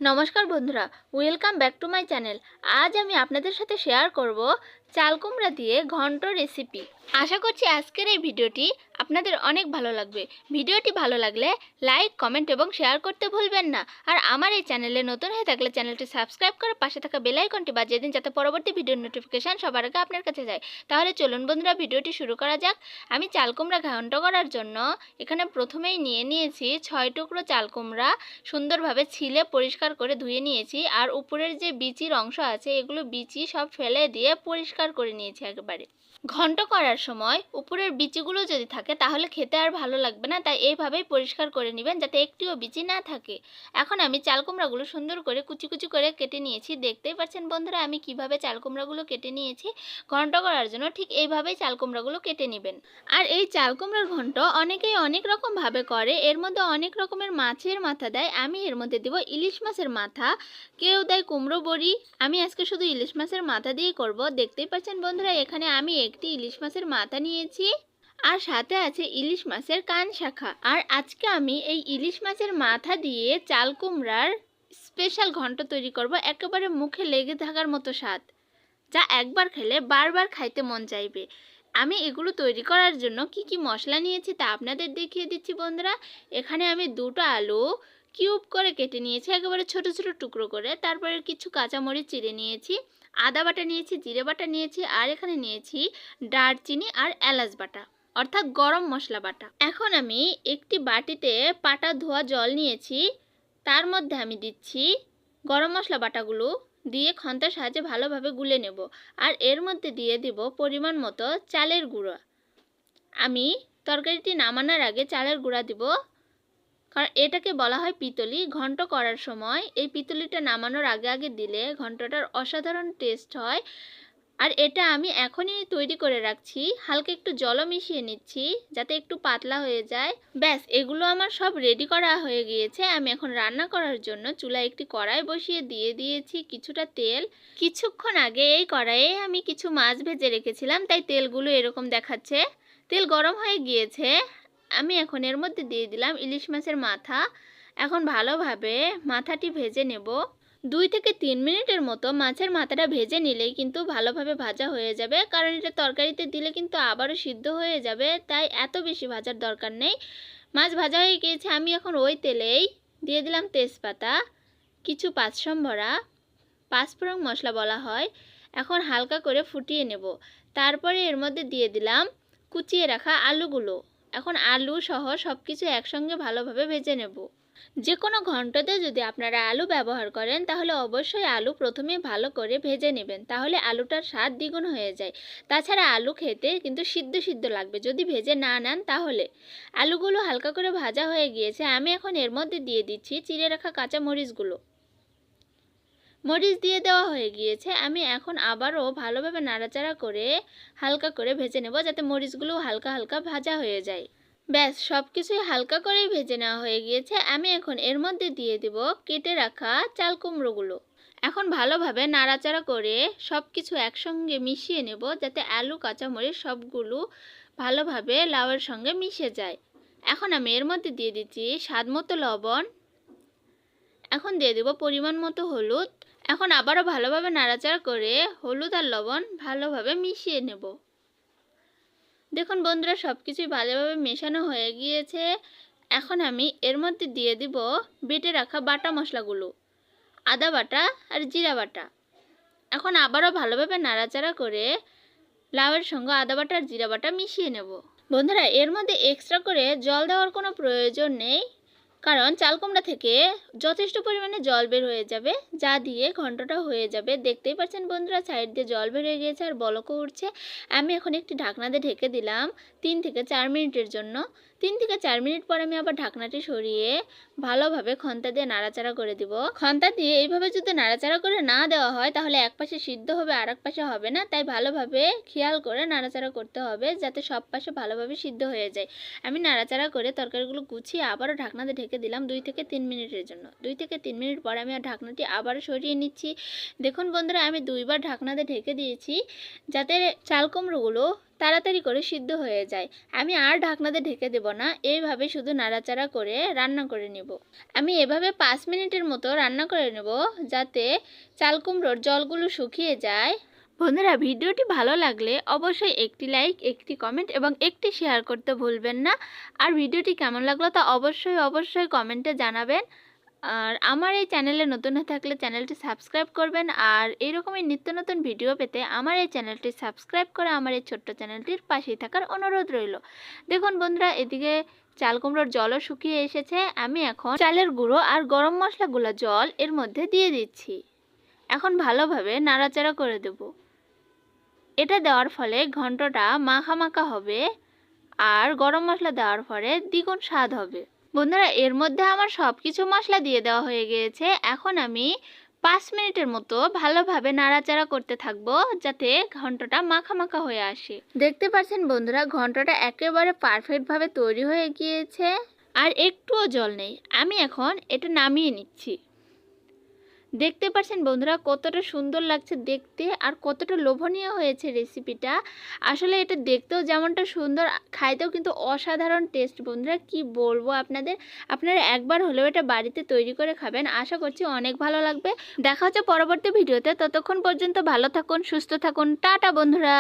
নমস্কার বন্ধুরা, welcome back to my channel. আজ আমি আপনাদের সাথে শেয়ার করব চাল কুমড়া দিয়ে ঘন্ট রেসিপি। আশা করছি আজকের এই ভিডিওটি আপনাদের অনেক ভালো লাগবে। ভিডিওটি ভালো লাগলে লাইক, কমেন্ট এবং শেয়ার করতে ভুলবেন না। আর আমার এই চ্যানেলে নতুন হয়ে থাকলে চ্যানেলটি সাবস্ক্রাইব করে পাশে থাকা বেল আইকনটি বাজিয়ে দিন, যাতে পরবর্তী ভিডিওর নোটিফিকেশান সবার আগে আপনার কাছে যায়। তাহলে চলুন বন্ধুরা, ভিডিওটি শুরু করা যাক। আমি চাল কুমড়া ঘন্ট করার জন্য এখানে প্রথমেই নিয়েছি 6 টুকরো চাল কুমড়া। সুন্দরভাবে ছিলে পরিষ্কার করে ধুয়ে নিয়েছি। আর উপরের যে বিচির অংশ আছে, এগুলো বিচি সব ফেলে দিয়ে পরিষ্কার করে নিয়েছি একেবারে। ঘন্ট করার সময় উপরের বিচিগুলো যদি থাকে তাহলে খেতে আর ভালো লাগবে না, তাই এইভাবেই পরিষ্কার করে নেবেন যাতে একটিও বিচি না থাকে। এখন আমি চাল কুমড়াগুলো সুন্দর করে কুচি কুচি করে কেটে নিয়েছি। দেখতেই পাচ্ছেন বন্ধুরা আমি কিভাবে চাল কুমড়াগুলো কেটে নিয়েছি। ঘন্ট করার জন্য ঠিক এইভাবেই চাল কুমড়াগুলো কেটে নেবেন। আর এই চাল কুমড়ার ঘন্ট অনেকেই অনেক রকম ভাবে করে। এর মধ্যে অনেক রকমের মাছের মাথা দেয়, আমি এর মধ্যে দেব ইলিশ মাছের মাথা। কেউ দেয় কুমড়ো বড়ি, আমি আজকে শুধু ইলিশ মাছের মাথা দিয়েই করব। দেখতেই পাচ্ছেন বন্ধুরা এখানে আমি একটি ইলিশ মাছের মাথা নিয়েছি, আর সাথে আছে ইলিশ মাছের কান শাখা। আর আজকে আমি এই ইলিশ মাছের মাথা দিয়ে চাল কুমড়ার স্পেশাল ঘন্ট তৈরি করব, একেবারে মুখে লেগে থাকার মতো স্বাদ, যা একবার খেলে বারবার খাইতে মন চাইবে। আমি এগুলো তৈরি করার জন্য কি কি মশলা নিয়েছি তা আপনাদের দেখিয়ে দিচ্ছি বন্ধুরা। এখানে আমি দুটো আলু কিউব করে কেটে নিয়েছি, একেবারে ছোট ছোট টুকরো করে। তারপরে কিছু কাঁচামরিচ চিড়ে নিয়েছি, আদা বাটা নিয়েছি, জিরে বাটা নিয়েছি, আর এখানে নিয়েছি দারচিনি আর এলাচ বাটা, অর্থাৎ গরম মশলা বাটা। এখন আমি একটি বাটিতে পাটা ধোয়া জল নিয়েছি, তার মধ্যে আমি দিচ্ছি গরম মশলা বাটাগুলো, দিয়ে খন্তার সাহায্যে ভালোভাবে গুলে নেব। আর এর মধ্যে দিয়ে দিব পরিমাণ মতো চালের গুঁড়া। আমি তরকারিটি নামানোর আগে চালের গুঁড়া দিব, কারণ এটাকে বলা হয় পিতলি। ঘন্ট করার সময় এই পিতলিটা নামানোর আগে আগে দিলে ঘন্টটার অসাধারণ টেস্ট হয়। আর এটা আমি এখনই তৈরি করে রাখছি, হালকা একটু জলও মিশিয়ে নিচ্ছি যাতে একটু পাতলা হয়ে যায়। ব্যাস, এগুলো আমার সব রেডি করা হয়ে গিয়েছে। আমি এখন রান্না করার জন্য চুলায় একটি কড়াই বসিয়ে দিয়ে দিয়েছি কিছুটা তেল। কিছুক্ষণ আগে এই কড়াইয়ে আমি কিছু মাছ ভেজে রেখেছিলাম, তাই তেলগুলো এরকম দেখাচ্ছে। তেল গরম হয়ে গিয়েছে, আমি এখন এর মধ্যে দিয়ে দিলাম ইলিশ মাছের মাথা। এখন ভালোভাবে মাথাটি ভেজে নেব। 2 থেকে 3 মিনিটের মতো মাছের মাথাটা ভেজে নিলেই কিন্তু ভালোভাবে ভাজা হয়ে যাবে, কারণ এটা তরকারিতে দিলে কিন্তু আবারও সিদ্ধ হয়ে যাবে, তাই এত বেশি ভাজার দরকার নেই। মাছ ভাজা হয়ে গিয়েছে, আমি এখন ওই তেলেই দিয়ে দিলাম তেজপাতা, কিছু পাঁচফোড়ন, পাঁচফোড়ন মশলা বলা হয়। এখন হালকা করে ফুটিয়ে নেব। তারপরে এর মধ্যে দিয়ে দিলাম কুচিয়ে রাখা আলুগুলো। এখন আলু সহ সব কিছু একসঙ্গে ভালোভাবে ভেজে নেব। যে কোনো ঘন্টতে যদি আপনারা আলু ব্যবহার করেন তাহলে অবশ্যই আলু প্রথমে ভালো করে ভেজে নেবেন, তাহলে আলুটার স্বাদ দ্বিগুণ হয়ে যায়। তাছাড়া আলু খেতে কিন্তু সিদ্ধ সিদ্ধ লাগবে যদি ভেজে না নেন তাহলে। আলুগুলো হালকা করে ভাজা হয়ে গিয়েছে, আমি এখন এর মধ্যে দিয়ে দিচ্ছি চিড়ে রাখা কাঁচা মরিচগুলো। মরিচ দিয়ে দেওয়া হয়ে গিয়েছে, আমি এখন আবারও ভালোভাবে নাড়াচাড়া করে হালকা করে ভেজে নেব যাতে মরিচগুলো হালকা হালকা ভাজা হয়ে যায়। ব্যাস, সব কিছুই হালকা করেই ভেজে নেওয়া হয়ে গিয়েছে। আমি এখন এর মধ্যে দিয়ে দেব কেটে রাখা চাল কুমড়োগুলো। এখন ভালোভাবে নাড়াচাড়া করে সব কিছু একসঙ্গে মিশিয়ে নেব যাতে আলু কাঁচামরিচ সবগুলো ভালোভাবে লাউয়ের সঙ্গে মিশে যায়। এখন আমি এর মধ্যে দিয়ে দিচ্ছি স্বাদ মতো লবণ। এখন দিয়ে দেব পরিমাণ মতো হলুদ। এখন আবারও ভালোভাবে নাড়াচাড়া করে হলুদ আর লবণ ভালোভাবে মিশিয়ে নেব। দেখুন বন্ধুরা, সব কিছুই ভালোভাবে মেশানো হয়ে গিয়েছে। এখন আমি এর মধ্যে দিয়ে দিব বেটে রাখা বাটা মশলাগুলো, আদা বাটা আর জিরা বাটা। এখন আবারও ভালোভাবে নাড়াচাড়া করে লাউয়ের সঙ্গে আদা বাটা আর জিরা বাটা মিশিয়ে নেব। বন্ধুরা, এর মধ্যে এক্সট্রা করে জল দেওয়ার কোনো প্রয়োজন নেই, কারণ চাল কুমড়া থেকে যথেষ্ট পরিমাণে জল বের হয়ে যাবে, যা দিয়ে ঘন্টটা হয়ে যাবে। দেখতেই পাচ্ছেন বন্ধুরা, সাইড দিয়ে জল বের হয়ে গিয়েছে আর বলকও উঠছে। আমি এখন একটি ঢাকনা দিয়ে ঢেকে দিলাম 3 থেকে 4 মিনিটের জন্য। 3 থেকে 4 মিনিট পর আমি আবার ঢাকনাটি সরিয়ে ভালোভাবে খন্তা দিয়ে নাড়াচাড়া করে দিব। খন্তা দিয়ে এইভাবে যদি নাড়াচাড়া করে না দেওয়া হয় তাহলে এক পাশে সিদ্ধ হবে আর এক পাশে হবে না, তাই ভালোভাবে খেয়াল করে নাড়াচাড়া করতে হবে যাতে সব পাশে ভালোভাবে সিদ্ধ হয়ে যায়। আমি নাড়াচাড়া করে তরকারিগুলো গুছিয়ে আবারও ঢাকনা দিয়ে ঢেকে দিলাম 2 থেকে 3 মিনিটের জন্য। 2 থেকে 3 মিনিট পরে আমি ঢাকনাটি আবারও সরিয়ে নিচ্ছি। দেখুন বন্ধুরা, আমি 2বার ঢাকনা দিয়ে ঢেকে দিয়েছি যাতে চাল কুমড়োগুলো তাড়াতাড়ি করে সিদ্ধ হয়ে যায়। আমি আর ঢাকনা দিয়ে ঢেকে দেব না, এইভাবে শুধু নাড়াচাড়া করে রান্না করে নেব। আমি এভাবে 5 মিনিটের মতো রান্না করে নেব, যাতে চাল কুমড়োর জলগুলো শুকিয়ে যায়। বন্ধুরা, ভিডিওটি ভালো লাগলে অবশ্যই একটি লাইক, একটি কমেন্ট এবং একটি শেয়ার করতে ভুলবেন না। আর ভিডিওটি কেমন লাগলো তা অবশ্যই কমেন্টে জানাবেন। আর আমার এই চ্যানেলে নতুন হয়ে থাকলে চ্যানেলটি সাবস্ক্রাইব করবেন। আর এইরকমই নিত্য নতুন ভিডিও পেতে আমার এই চ্যানেলটি সাবস্ক্রাইব করে আমার এই ছোট্ট চ্যানেলটির পাশেই থাকার অনুরোধ রইল। দেখুন বন্ধুরা, এদিকে চাল কুমড়োর জলও শুকিয়ে এসেছে। আমি এখন চালের গুঁড়ো আর গরম মশলা গুলা জল এর মধ্যে দিয়ে দিচ্ছি। এখন ভালোভাবে নাড়াচাড়া করে দেব। এটা দেওয়ার ফলে ঘন্টটা মাখা মাখা হবে আর গরম মশলা দেওয়ার পরে দ্বিগুণ স্বাদ হবে। বন্ধুরা, এর মধ্যে আমার সব কিছু মশলা দিয়ে দেওয়া হয়ে গিয়েছে। এখন আমি 5 মিনিটের মতো ভালোভাবে নাড়াচাড়া করতে থাকবো, যাতে ঘন্টটা মাখা মাখা হয়ে আসে। দেখতে পাচ্ছেন বন্ধুরা, ঘন্টটা একেবারে পারফেক্টভাবে তৈরি হয়ে গিয়েছে আর একটুও জল নেই। আমি এখন এটা নামিয়ে নিচ্ছি। দেখতে পাচ্ছেন বন্ধুরা, কতটা সুন্দর লাগছে দেখতে আর কতটা লোভনীয় হয়েছে রেসিপিটা। আসলে এটা দেখতেও যেমনটা সুন্দর, খাইতেও কিন্তু অসাধারণ টেস্ট। বন্ধুরা, কি বলবো আপনাদের, আপনারা একবার হলেও এটা বাড়িতে তৈরি করে খাবেন। আশা করছি অনেক ভালো লাগবে। দেখা হচ্ছে পরবর্তী ভিডিওতে। ততক্ষণ পর্যন্ত ভালো থাকুন, সুস্থ থাকুন। টাটা বন্ধুরা।